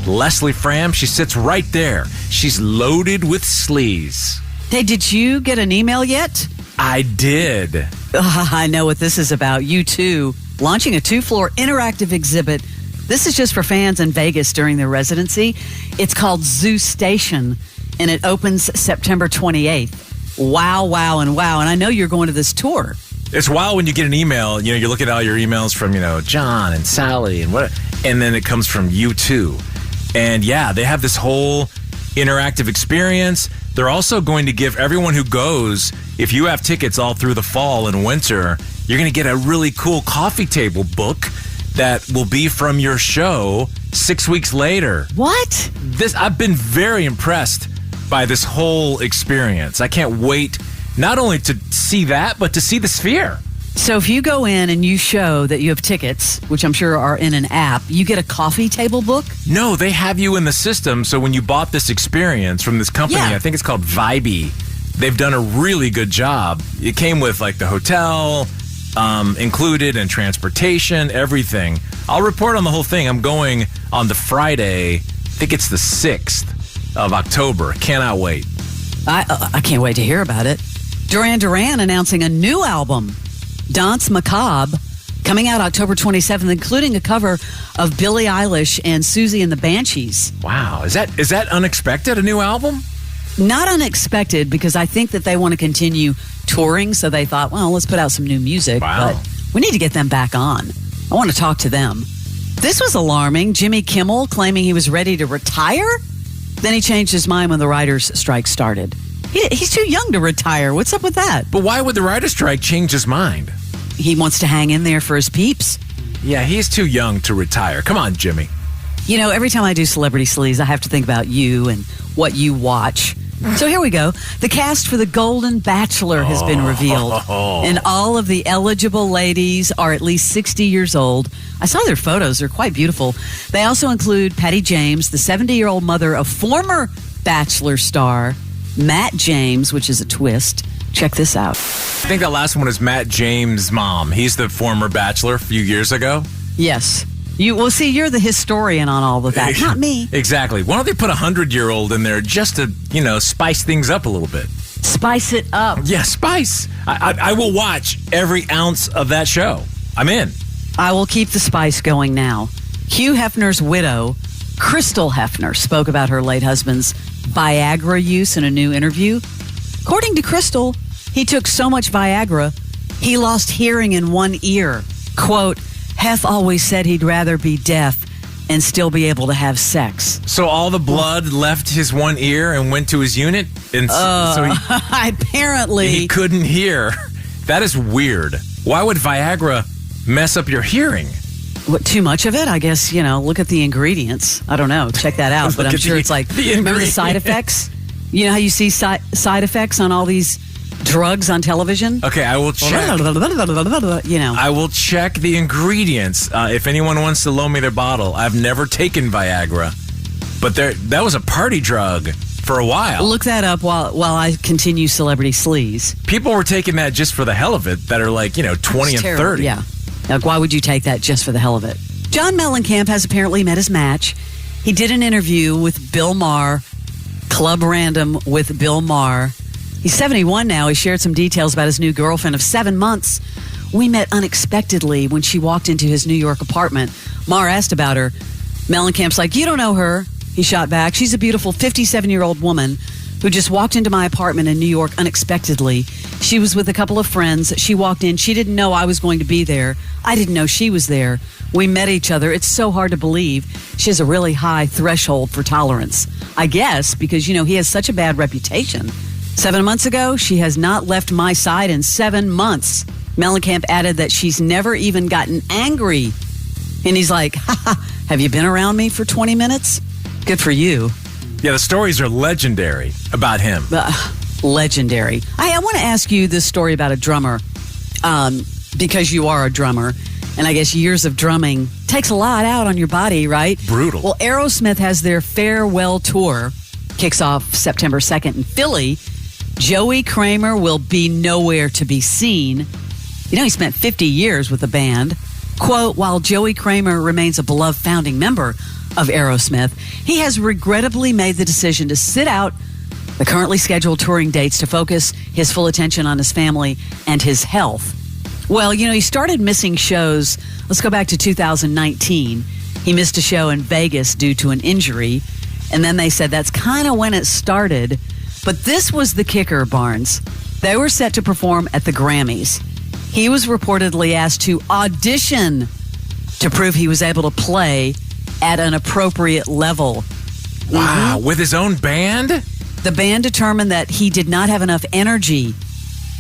Leslie Fram, she sits right there. She's loaded with sleaze. Hey, did you get an email yet? I did. I know what this is about. U2 launching a 2-floor interactive exhibit. This is just for fans in Vegas during their residency. It's called Zoo Station, and it opens September 28th. Wow, wow, and wow. And I know you're going to this tour. It's wild when you get an email, you look at all your emails from, John and Sally and what, and then it comes from U2. And yeah, they have this whole interactive experience. They're also going to give everyone who goes, if you have tickets all through the fall and winter, you're going to get a really cool coffee table book that will be from your show 6 weeks later. What? I've been very impressed by this whole experience. I can't wait not only to see that, but to see the Sphere. So if you go in and you show that you have tickets, which I'm sure are in an app, you get a coffee table book? No, they have you in the system. So when you bought this experience from this company, Yeah. I think it's called Vibey, they've done a really good job. It came with like the hotel included and transportation, everything. I'll report on the whole thing. I'm going on the Friday, I think it's the 6th of October. Cannot wait. I can't wait to hear about it. Duran Duran announcing a new album, Danse Macabre, coming out October 27th, including a cover of Billie Eilish and Susie and the Banshees. Wow. Is that unexpected, a new album? Not unexpected, because I think that they want to continue touring, so they thought, well, let's put out some new music. Wow. But we need to get them back on. I want to talk to them. This was alarming. Jimmy Kimmel claiming he was ready to retire. Then he changed his mind when the writers' strike started. He's too young to retire. What's up with that? But why would the writer's strike change his mind? He wants to hang in there for his peeps. Yeah, he's too young to retire. Come on, Jimmy. Every time I do Celebrity Sleaze, I have to think about you and what you watch. So here we go. The cast for the Golden Bachelor has been revealed. And all of the eligible ladies are at least 60 years old. I saw their photos. They're quite beautiful. They also include Patty James, the 70-year-old mother of former Bachelor star Matt James, which is a twist. Check this out. I think that last one is Matt James' mom. He's the former Bachelor a few years ago. Yes. You're the historian on all of that, not me. Exactly. Why don't they put a 100-year-old in there just to, spice things up a little bit? Spice it up. Yeah, spice. I will watch every ounce of that show. I'm in. I will keep the spice going now. Hugh Hefner's widow, Crystal Hefner, spoke about her late husband's Viagra use in a new interview. According to Crystal, he took so much Viagra, he lost hearing in one ear. Quote, Hef always said he'd rather be deaf and still be able to have sex. So all the blood left his one ear and went to his unit? And so apparently he couldn't hear. That is weird. Why would Viagra mess up your hearing? What, too much of it? I guess, look at the ingredients. I don't know. Check that out. But I'm sure it's like, remember the side effects? You know how you see side effects on all these drugs on television? Okay, I will check. I will check the ingredients. If anyone wants to loan me their bottle. I've never taken Viagra, but that was a party drug for a while. Look that up while I continue Celebrity Sleaze. People were taking that just for the hell of it that are like, 20 and 30. Yeah. Like, why would you take that just for the hell of it? John Mellencamp has apparently met his match. He did an interview with Bill Maher, Club Random with Bill Maher. He's 71 now. He shared some details about his new girlfriend of 7 months. We met unexpectedly when she walked into his New York apartment. Maher asked about her. Mellencamp's like, you don't know her. He shot back. She's a beautiful 57-year-old woman who just walked into my apartment in New York unexpectedly. She was with a couple of friends. She walked in. She didn't know I was going to be there. I didn't know she was there. We met each other. It's so hard to believe. She has a really high threshold for tolerance. I guess because, he has such a bad reputation. 7 months ago, she has not left my side in 7 months. Mellencamp added that she's never even gotten angry. And he's like, have you been around me for 20 minutes? Good for you. Yeah, the stories are legendary about him. Legendary. I want to ask you this story about a drummer, because you are a drummer, and I guess years of drumming takes a lot out on your body, right? Brutal. Well, Aerosmith has their farewell tour, kicks off September 2nd in Philly. Joey Kramer will be nowhere to be seen. He spent 50 years with the band. Quote, while Joey Kramer remains a beloved founding member, of Aerosmith, he has regrettably made the decision to sit out the currently scheduled touring dates to focus his full attention on his family and his health. Well, he started missing shows. Let's go back to 2019. He missed a show in Vegas due to an injury. And then they said that's kind of when it started. But this was the kicker, Barnes. They were set to perform at the Grammys. He was reportedly asked to audition to prove he was able to play at an appropriate level. Wow, with his own band? The band determined that he did not have enough energy.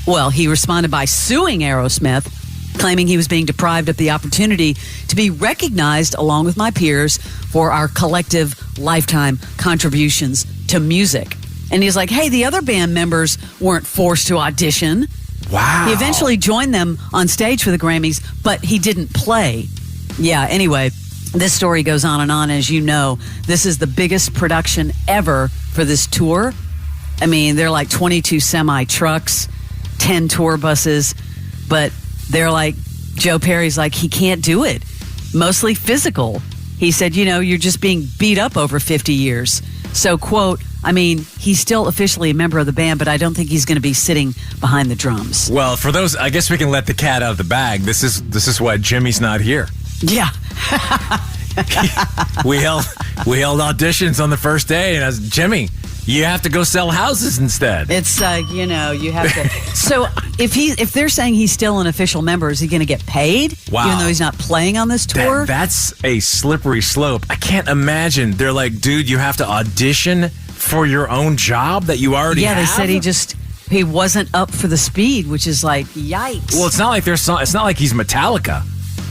Well, he responded by suing Aerosmith, claiming he was being deprived of the opportunity to be recognized along with my peers for our collective lifetime contributions to music. And he's like, hey, the other band members weren't forced to audition. Wow. He eventually joined them on stage for the Grammys, but he didn't play. Yeah, anyway, this story goes on and on. As you know, this is the biggest production ever for this tour. I mean, they're like 22 semi-trucks, 10 tour buses, but they're like, Joe Perry's like, he can't do it. Mostly physical. He said, you're just being beat up over 50 years. So, quote, I mean, he's still officially a member of the band, but I don't think he's going to be sitting behind the drums. Well, for those, I guess we can let the cat out of the bag. This is why Jimmy's not here. Yeah. we held auditions on the first day, and I was, Jimmy, you have to go sell houses instead. It's you have to. So if they're saying he's still an official member, is he going to get paid? Wow. Even though he's not playing on this tour? That's a slippery slope. I can't imagine. They're like, dude, you have to audition for your own job that you already have? Yeah, they said he wasn't up for the speed, which is like, yikes. Well, it's not like he's Metallica.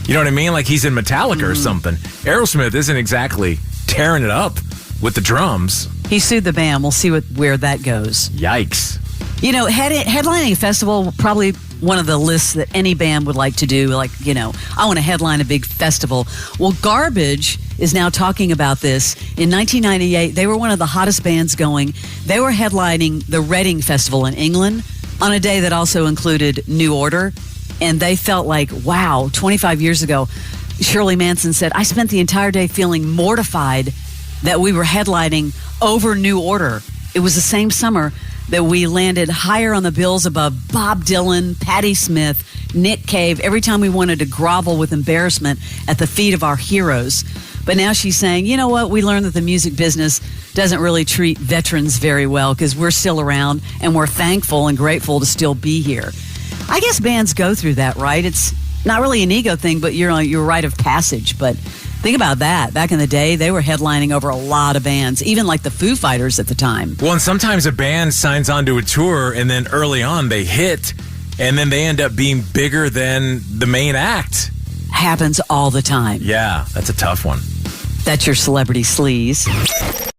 You know what I mean? Like he's in Metallica or something. Aerosmith isn't exactly tearing it up with the drums. He sued the band. We'll see where that goes. Yikes. Headlining a festival, probably one of the lists that any band would like to do. Like, I want to headline a big festival. Well, Garbage is now talking about this. In 1998, they were one of the hottest bands going. They were headlining the Reading Festival in England on a day that also included New Order. And they felt like, wow, 25 years ago, Shirley Manson said, I spent the entire day feeling mortified that we were headlining over New Order. It was the same summer that we landed higher on the bills above Bob Dylan, Patti Smith, Nick Cave, every time we wanted to grovel with embarrassment at the feet of our heroes. But now she's saying, you know what? We learned that the music business doesn't really treat veterans very well because we're still around and we're thankful and grateful to still be here. I guess bands go through that, right? It's not really an ego thing, but you're your rite of passage. But think about that. Back in the day, they were headlining over a lot of bands, even like the Foo Fighters at the time. Well, and sometimes a band signs onto a tour, and then early on they hit, and then they end up being bigger than the main act. Happens all the time. Yeah, that's a tough one. That's your celebrity sleaze.